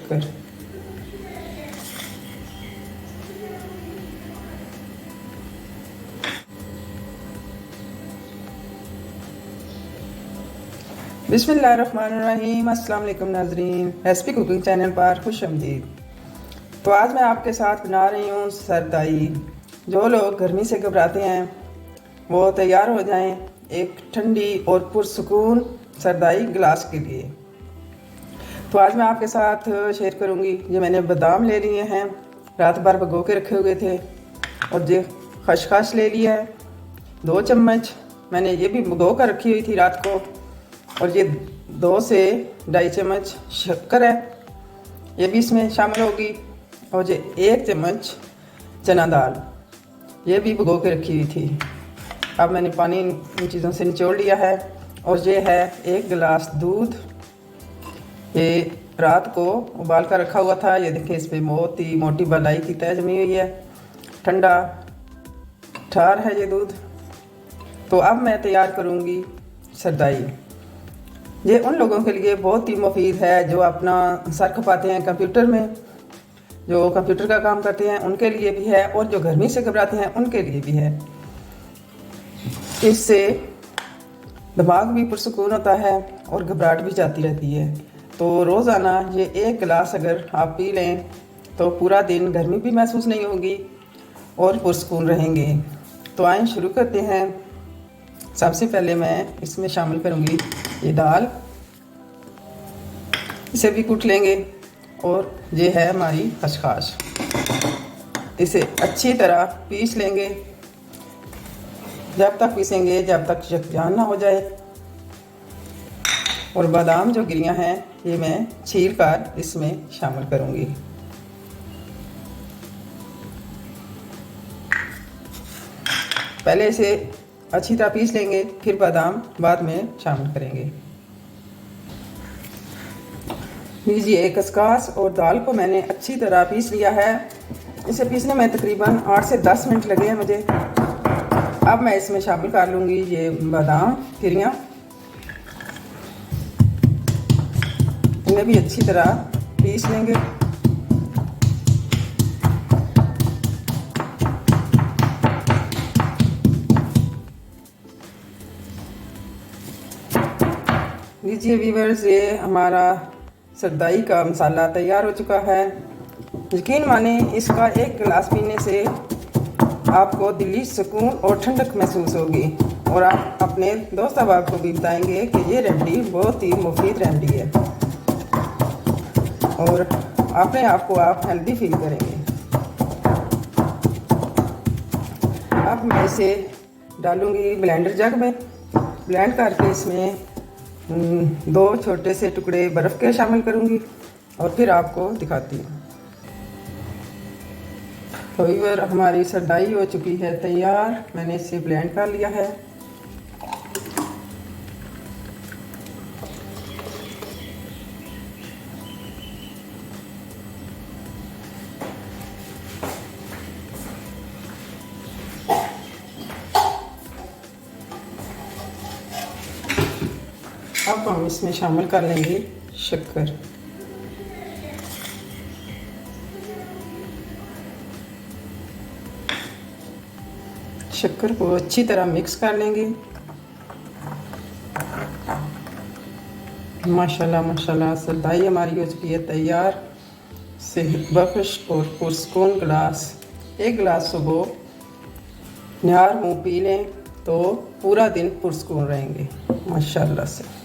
शक्कर। बिस्मिल्लाहिर्रहमानिर्रहीम। अस्सलाम वालेकुम नाज़रीन, रेसिपी कुकिंग चैनल पर खुश आमदीद। तो आज मैं आपके साथ बना रही हूँ सरदाई। जो लोग गर्मी से घबराते हैं वो तैयार हो जाएं एक ठंडी और पुरसुकून सरदाई गिलास के लिए। तो आज मैं आपके साथ शेयर करूँगी। ये मैंने बादाम ले लिए हैं, रात भर भिगो के रखे हुए थे, और ये खसखस ले लिया है 2 चम्मच। मैंने ये भी भिगो कर रखी हुई थी रात को। और ये 2 से 2.5 चम्मच शक्कर है, ये भी इसमें शामिल होगी। और ये 1 चम्मच चना दाल, ये भी भिगो के रखी हुई थी। अब मैंने पानी इन चीज़ों से निचोड़ लिया है। और ये है 1 गिलास दूध, ये रात को उबाल कर रखा हुआ था। ये देखिए, इस पर बहुत ही मोटी बलाई की तय जमी हुई है, ठंडा ठार है ये दूध। तो अब मैं तैयार करूँगी सरदाई। ये उन लोगों के लिए बहुत ही मुफीद है जो अपना सर खपाते हैं कंप्यूटर में, जो कंप्यूटर का काम करते हैं उनके लिए भी है, और जो गर्मी से घबराते हैं उनके लिए भी है। इससे दिमाग भी पुरसुकून होता है और घबराहट भी जाती रहती है। तो रोज़ाना ये 1 गिलास अगर आप पी लें तो पूरा दिन गर्मी भी महसूस नहीं होगी और पुरसुकून रहेंगे। तो आइए शुरू करते हैं। सबसे पहले मैं इसमें शामिल करूँगी ये दाल, इसे भी कूट लेंगे। और ये है हमारी खसखस, इसे अच्छी तरह पीस लेंगे। जब तक पीसेंगे जब तक यकजान ना हो जाए। और बादाम जो गिरियाँ हैं ये मैं छील कर इसमें शामिल करूँगी। पहले इसे अच्छी तरह पीस लेंगे, फिर बादाम बाद में शामिल करेंगे। लीजिए, खसखस और दाल को मैंने अच्छी तरह पीस लिया है। इसे पीसने में तकरीबन 8 से 10 मिनट लगे हैं मुझे। अब मैं इसमें शामिल कर लूँगी ये बादाम गिरियाँ, इन्हें भी अच्छी तरह पीस लेंगे। लीजिए व्यूअर्स, ये हमारा सरदाई का मसाला तैयार हो चुका है। यकीन माने, इसका 1 गिलास पीने से आपको दिली सुकून और ठंडक महसूस होगी। और आप अपने दोस्त अहबाब को भी बताएंगे कि ये रेमेडी बहुत ही मुफीद रेमेडी है, और अपने आप को आप हेल्दी फील करेंगे। अब मैं इसे डालूँगी ब्लेंडर जग में। ब्लेंड करके इसमें 2 छोटे से टुकड़े बर्फ़ के शामिल करूँगी और फिर आपको दिखाती हूँ। तो व्यूअर, हमारी सरदाई हो चुकी है तैयार। मैंने इसे ब्लेंड कर लिया है। अब हम इसमें शामिल कर लेंगे शक्कर। शक्कर को अच्छी तरह मिक्स कर लेंगे। माशाल्लाह माशाल्लाह, सरदाई हमारी हो चुकी है तैयार। सेहत बख्श और पुरसुकून गिलास। 1 गिलास सुबह निहार मुँह पी लें तो पूरा दिन पुरसुकून रहेंगे माशाल्लाह से।